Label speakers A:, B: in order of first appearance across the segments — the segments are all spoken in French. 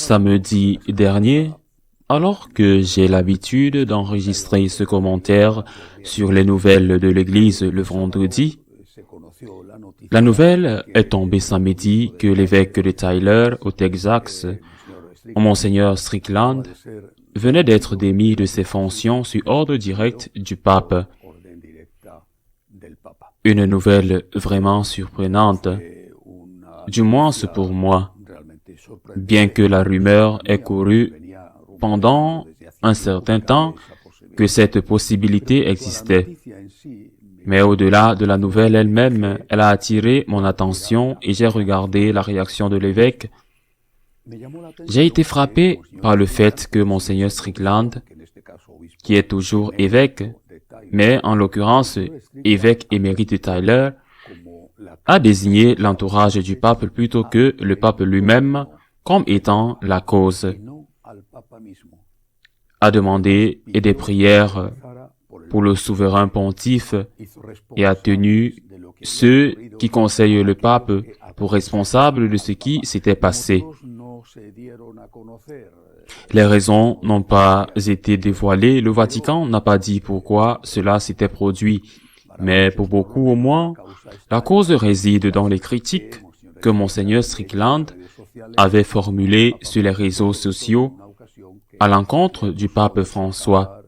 A: Samedi dernier, alors que j'ai l'habitude d'enregistrer ce commentaire sur les nouvelles de l'Église le vendredi, la nouvelle est tombée samedi que l'évêque de Tyler, au Texas, Monseigneur Strickland, venait d'être démis de ses fonctions sur ordre direct du pape. Une nouvelle vraiment surprenante, du moins pour moi, bien que la rumeur ait couru pendant un certain temps que cette possibilité existait. Mais au-delà de la nouvelle elle-même, elle a attiré mon attention et j'ai regardé la réaction de l'évêque. J'ai été frappé par le fait que Monseigneur Strickland, qui est toujours évêque, mais en l'occurrence évêque émérite de Tyler, a désigné l'entourage du pape plutôt que le pape lui-même comme étant la cause, a demandé des prières pour le souverain pontife et a tenu ceux qui conseillent le pape pour responsable de ce qui s'était passé. Les raisons n'ont pas été dévoilées, le Vatican n'a pas dit pourquoi cela s'était produit, mais pour beaucoup au moins, la cause réside dans les critiques que Monseigneur Strickland avait formulées sur les réseaux sociaux à l'encontre du pape François.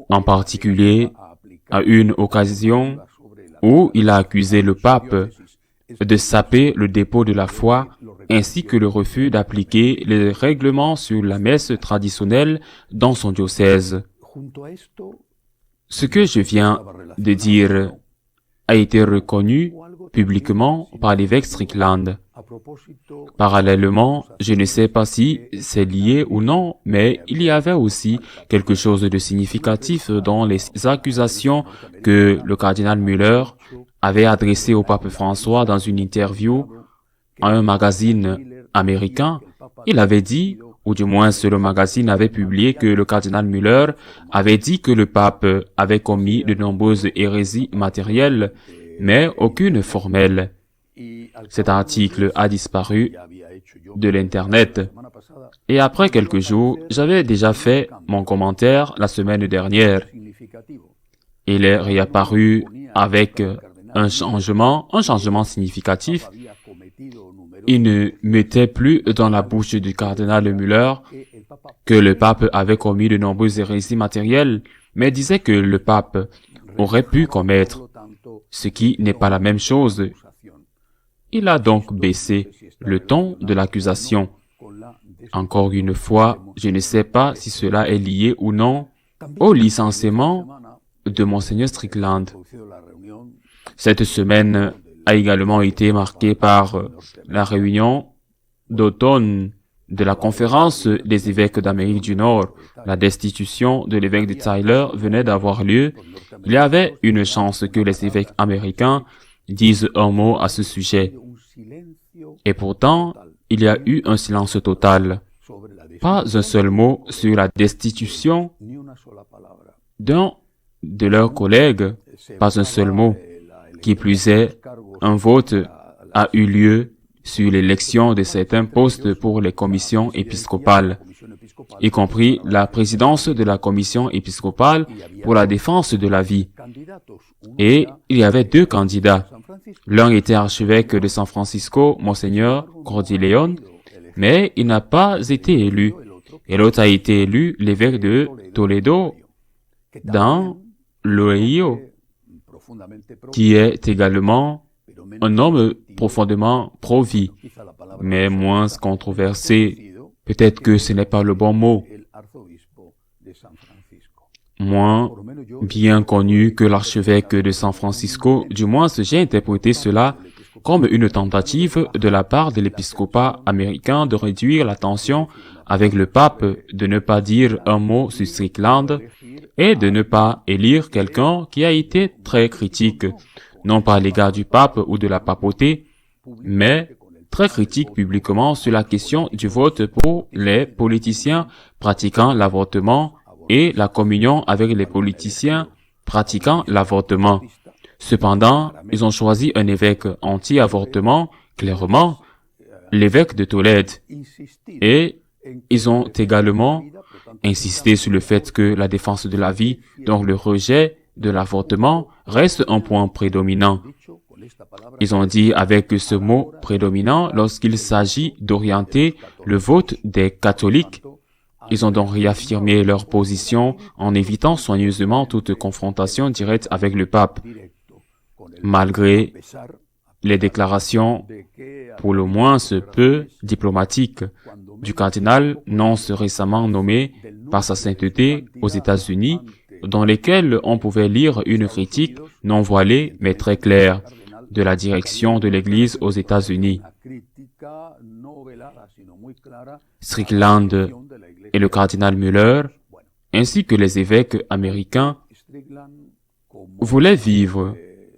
A: En particulier, à une occasion où il a accusé le pape de saper le dépôt de la foi ainsi que le refus d'appliquer les règlements sur la messe traditionnelle dans son diocèse. Ce que je viens de dire a été reconnu publiquement par l'évêque Strickland. Parallèlement, je ne sais pas si c'est lié ou non, mais il y avait aussi quelque chose de significatif dans les accusations que le cardinal Müller avait adressées au pape François dans une interview à un magazine américain. Il avait dit, ou du moins le magazine avait publié, que le cardinal Müller avait dit que le pape avait commis de nombreuses hérésies matérielles, mais aucune formelle. Cet article a disparu de l'Internet. Et après quelques jours, j'avais déjà fait mon commentaire la semaine dernière. Il est réapparu avec un changement significatif. Il ne mettait plus dans la bouche du cardinal Müller que le pape avait commis de nombreuses hérésies matérielles, mais disait que le pape aurait pu commettre, ce qui n'est pas la même chose. Il a donc baissé le ton de l'accusation. Encore une fois, je ne sais pas si cela est lié ou non au licenciement de Monseigneur Strickland. Cette semaine a également été marquée par la réunion d'automne de la conférence des évêques d'Amérique du Nord. La destitution de l'évêque de Tyler venait d'avoir lieu. Il y avait une chance que les évêques américains disent un mot à ce sujet. Et pourtant, il y a eu un silence total. Pas un seul mot sur la destitution d'un de leurs collègues, pas un seul mot. Qui plus est, un vote a eu lieu sur l'élection de certains postes pour les commissions épiscopales, y compris la présidence de la commission épiscopale pour la défense de la vie. Et il y avait deux candidats. L'un était archevêque de San Francisco, Monseigneur Cordileone, mais il n'a pas été élu. Et l'autre a été élu l'évêque de Toledo, dans l'Ohio, qui est également un homme profondément pro-vie, mais moins controversé. Peut-être que ce n'est pas le bon mot. Moins bien connu que l'archevêque de San Francisco, du moins j'ai interprété cela comme une tentative de la part de l'épiscopat américain de réduire la tension avec le pape, de ne pas dire un mot sur Strickland et de ne pas élire quelqu'un qui a été très critique, non pas à l'égard du pape ou de la papauté, mais très critique publiquement sur la question du vote pour les politiciens pratiquant l'avortement et la communion avec les politiciens pratiquant l'avortement. Cependant, ils ont choisi un évêque anti-avortement, clairement, l'évêque de Tolède, et ils ont également insisté sur le fait que la défense de la vie, donc le rejet de l'avortement, reste un point prédominant. Ils ont dit avec ce mot prédominant, lorsqu'il s'agit d'orienter le vote des catholiques, ils ont donc réaffirmé leur position en évitant soigneusement toute confrontation directe avec le pape, malgré les déclarations, pour le moins peu diplomatiques, du cardinal Nonce récemment nommé par sa sainteté aux États-Unis, dans lesquelles on pouvait lire une critique non voilée mais très claire de la direction de l'Église aux États-Unis. Strickland et le cardinal Müller, ainsi que les évêques américains, voulaient vivre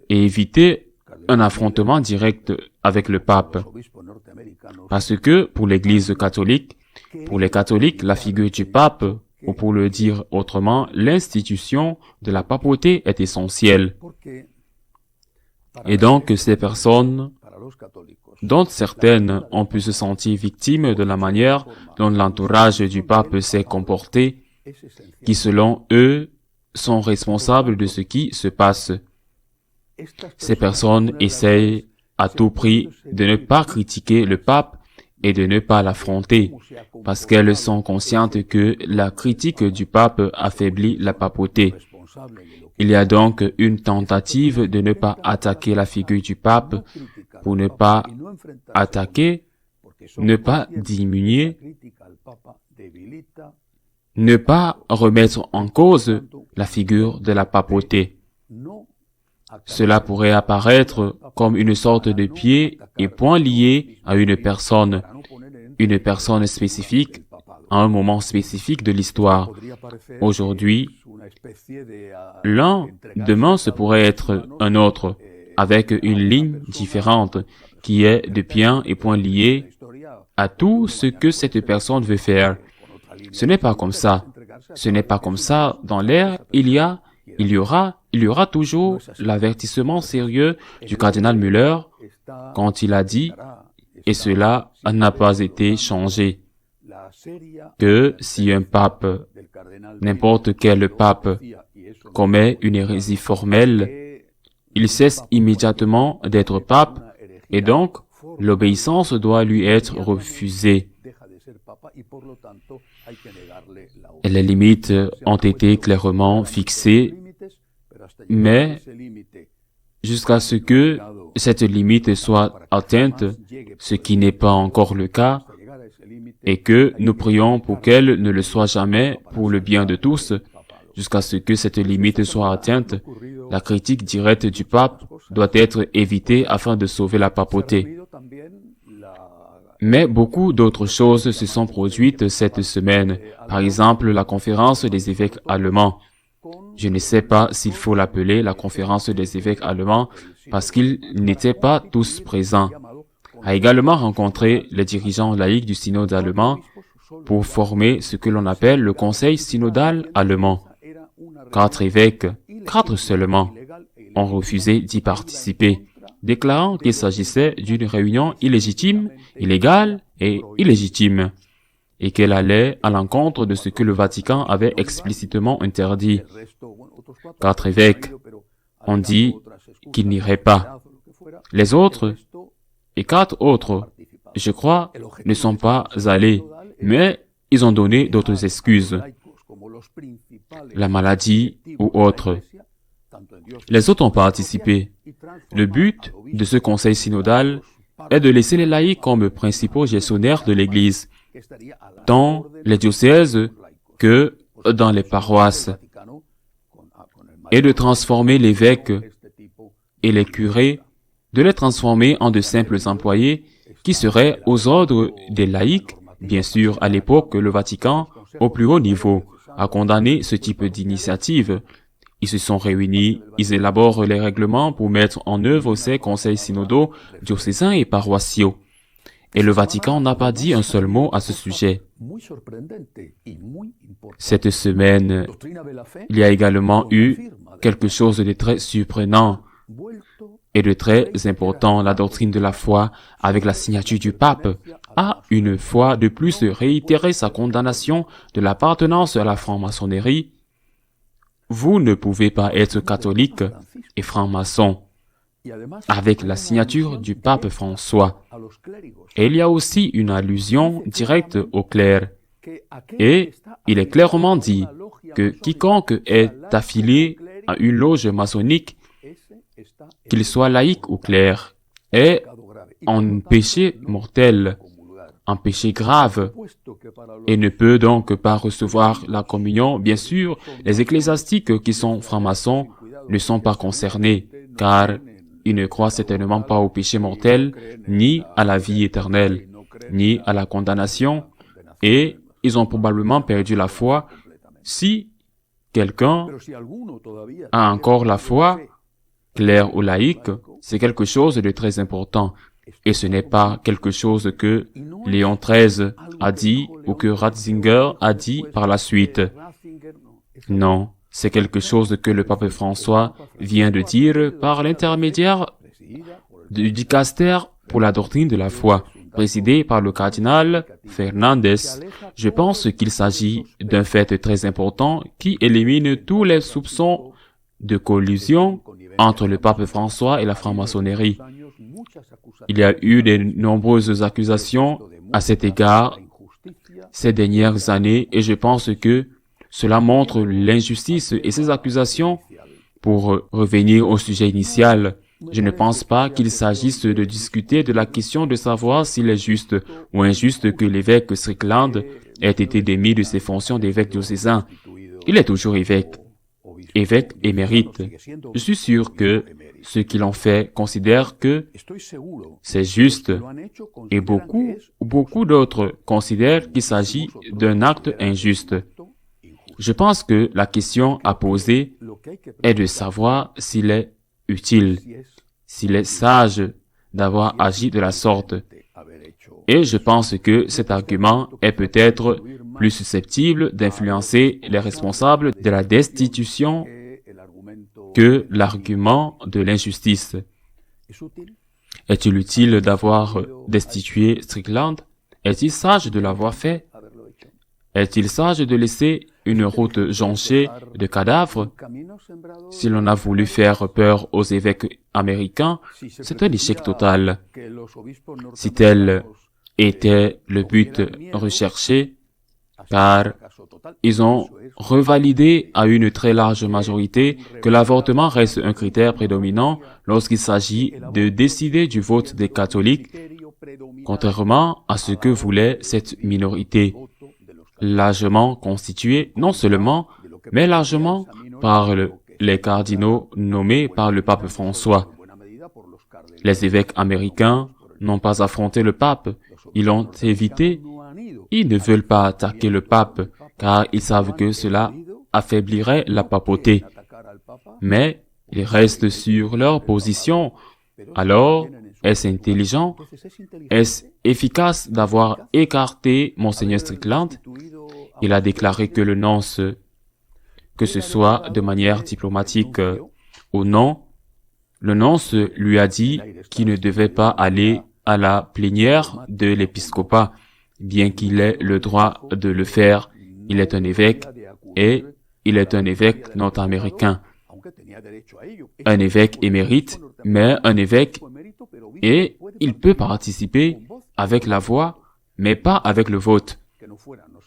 A: et éviter un affrontement direct avec le pape. Parce que pour l'Église catholique, pour les catholiques, la figure du pape, ou pour le dire autrement, l'institution de la papauté est essentielle. Et donc, ces personnes, dont certaines ont pu se sentir victimes de la manière dont l'entourage du pape s'est comporté, qui selon eux sont responsables de ce qui se passe. Ces personnes essayent à tout prix de ne pas critiquer le pape et de ne pas l'affronter, parce qu'elles sont conscientes que la critique du pape affaiblit la papauté. Il y a donc une tentative de ne pas attaquer la figure du pape pour ne pas attaquer, ne pas diminuer, ne pas remettre en cause la figure de la papauté. Cela pourrait apparaître comme une sorte de pied et poing lié à une personne spécifique, à un moment spécifique de l'histoire. Aujourd'hui, l'un, demain, ce pourrait être un autre, avec une ligne différente, qui est de pied et poing lié à tout ce que cette personne veut faire. Ce n'est pas comme ça. Ce n'est pas comme ça. Dans l'air, il y aura toujours l'avertissement sérieux du cardinal Müller quand il a dit, et cela n'a pas été changé, que si un pape, n'importe quel pape, commet une hérésie formelle, il cesse immédiatement d'être pape et donc l'obéissance doit lui être refusée. Et les limites ont été clairement fixées, mais jusqu'à ce que cette limite soit atteinte, ce qui n'est pas encore le cas, et que nous prions pour qu'elle ne le soit jamais pour le bien de tous, jusqu'à ce que cette limite soit atteinte, la critique directe du pape doit être évitée afin de sauver la papauté. Mais beaucoup d'autres choses se sont produites cette semaine. Par exemple, la conférence des évêques allemands. Je ne sais pas s'il faut l'appeler la conférence des évêques allemands parce qu'ils n'étaient pas tous présents. A également rencontré les dirigeants laïcs du synode allemand pour former ce que l'on appelle le conseil synodal allemand. 4 évêques, 4 seulement, ont refusé d'y participer, déclarant qu'il s'agissait d'une réunion illégitime, illégale et illégitime, et qu'elle allait à l'encontre de ce que le Vatican avait explicitement interdit. 4 évêques ont dit qu'ils n'iraient pas. Les autres, et 4 autres, je crois, ne sont pas allés, mais ils ont donné d'autres excuses. La maladie ou autre. Les autres ont participé. Le but de ce conseil synodal est de laisser les laïcs comme principaux gestionnaires de l'Église, tant les diocèses que dans les paroisses, et de transformer l'évêque et les curés, de les transformer en de simples employés qui seraient aux ordres des laïcs. Bien sûr, à l'époque, le Vatican, au plus haut niveau, a condamné ce type d'initiative. Ils se sont réunis, ils élaborent les règlements pour mettre en œuvre ces conseils synodaux, diocésains et paroissiaux. Et le Vatican n'a pas dit un seul mot à ce sujet. Cette semaine, il y a également eu quelque chose de très surprenant. et de très important, la doctrine de la foi, avec la signature du pape, a une fois de plus réitéré sa condamnation de l'appartenance à la franc-maçonnerie. Vous ne pouvez pas être catholique et franc-maçon avec la signature du pape François. Et il y a aussi une allusion directe aux clercs. Et il est clairement dit que quiconque est affilié à une loge maçonnique, qu'il soit laïque ou clerc, est en péché mortel, en péché grave, et ne peut donc pas recevoir la communion. Bien sûr, les ecclésiastiques qui sont francs-maçons ne sont pas concernés, car ils ne croient certainement pas au péché mortel, ni à la vie éternelle, ni à la condamnation, et ils ont probablement perdu la foi. Si quelqu'un a encore la foi, clair ou laïque, c'est quelque chose de très important. Et ce n'est pas quelque chose que Léon XIII a dit ou que Ratzinger a dit par la suite. Non, c'est quelque chose que le pape François vient de dire par l'intermédiaire du dicaster pour la doctrine de la foi, présidé par le cardinal Fernandez. Je pense qu'il s'agit d'un fait très important qui élimine tous les soupçons de collusion entre le pape François et la franc-maçonnerie. Il y a eu de nombreuses accusations à cet égard ces dernières années et je pense que cela montre l'injustice et ces accusations. Pour revenir au sujet initial, je ne pense pas qu'il s'agisse de discuter de la question de savoir s'il est juste ou injuste que l'évêque Strickland ait été démis de ses fonctions d'évêque diocésain. Il est toujours évêque émérite. Je suis sûr que ceux qui l'ont fait considèrent que c'est juste et beaucoup d'autres considèrent qu'il s'agit d'un acte injuste. Je pense que la question à poser est de savoir s'il est utile, s'il est sage d'avoir agi de la sorte. Et je pense que cet argument est peut-être plus susceptible d'influencer les responsables de la destitution que l'argument de l'injustice. Est-il utile d'avoir destitué Strickland? Est-il sage de l'avoir fait? Est-il sage de laisser une route jonchée de cadavres? Si l'on a voulu faire peur aux évêques américains, c'est un échec total. Si tel était le but recherché, car ils ont revalidé à une très large majorité que l'avortement reste un critère prédominant lorsqu'il s'agit de décider du vote des catholiques, contrairement à ce que voulait cette minorité, largement constituée non seulement, mais largement par les cardinaux nommés par le pape François. Les évêques américains n'ont pas affronté le pape, ils l'ont évité. Ils ne veulent pas attaquer le pape, car ils savent que cela affaiblirait la papauté. Mais ils restent sur leur position. Alors, est-ce intelligent? Est-ce efficace d'avoir écarté Monseigneur Strickland? Il a déclaré que le nonce, que ce soit de manière diplomatique ou non, le nonce lui a dit qu'il ne devait pas aller à la plénière de l'épiscopat, bien qu'il ait le droit de le faire. Il est un évêque et il est un évêque nord-américain. Un évêque émérite, mais un évêque, et il peut participer avec la voix, mais pas avec le vote.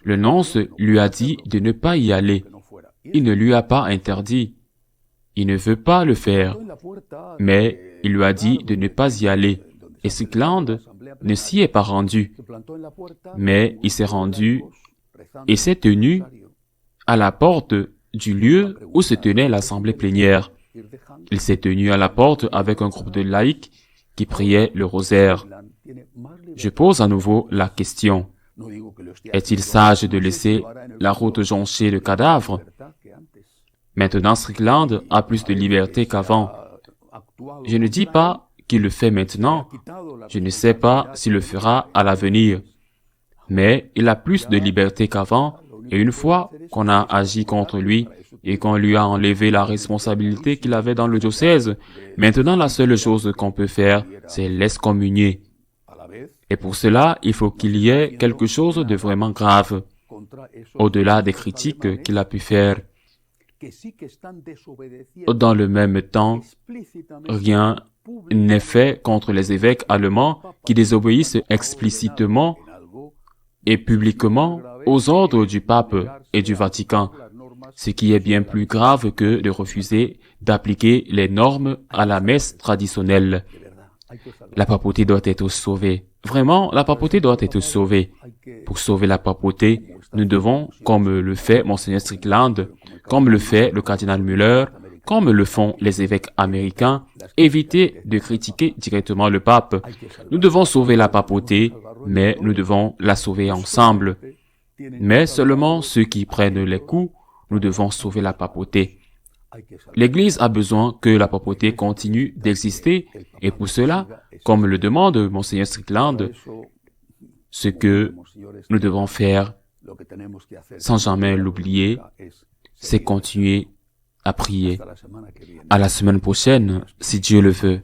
A: Le nonce lui a dit de ne pas y aller. Il ne lui a pas interdit. Il ne veut pas le faire, mais il lui a dit de ne pas y aller. Et Strickland ne s'y est pas rendu, mais il s'est rendu et s'est tenu à la porte du lieu où se tenait l'assemblée plénière. Il s'est tenu à la porte avec un groupe de laïcs qui priaient le rosaire. Je pose à nouveau la question. Est-il sage de laisser la route jonchée de cadavres? Maintenant, Strickland a plus de liberté qu'avant. Je ne dis pas qu'il le fait maintenant. Je ne sais pas s'il le fera à l'avenir. Mais il a plus de liberté qu'avant, et une fois qu'on a agi contre lui, et qu'on lui a enlevé la responsabilité qu'il avait dans le diocèse. Maintenant, la seule chose qu'on peut faire, c'est l'excommunier. Et pour cela, il faut qu'il y ait quelque chose de vraiment grave, au-delà des critiques qu'il a pu faire. Dans le même temps, rien n'est fait contre les évêques allemands qui désobéissent explicitement et publiquement aux ordres du pape et du Vatican, ce qui est bien plus grave que de refuser d'appliquer les normes à la messe traditionnelle. La papauté doit être sauvée. Vraiment, la papauté doit être sauvée. Pour sauver la papauté, nous devons, comme le fait Monseigneur Strickland, comme le fait le cardinal Müller, comme le font les évêques américains, éviter de critiquer directement le pape. Nous devons sauver la papauté, mais nous devons la sauver ensemble. Mais seulement ceux qui prennent les coups, nous devons sauver la papauté. L'Église a besoin que la papauté continue d'exister, et pour cela, comme le demande Monseigneur Strickland, ce que nous devons faire, sans jamais l'oublier, c'est continuer à prier. À la semaine prochaine, si Dieu le veut.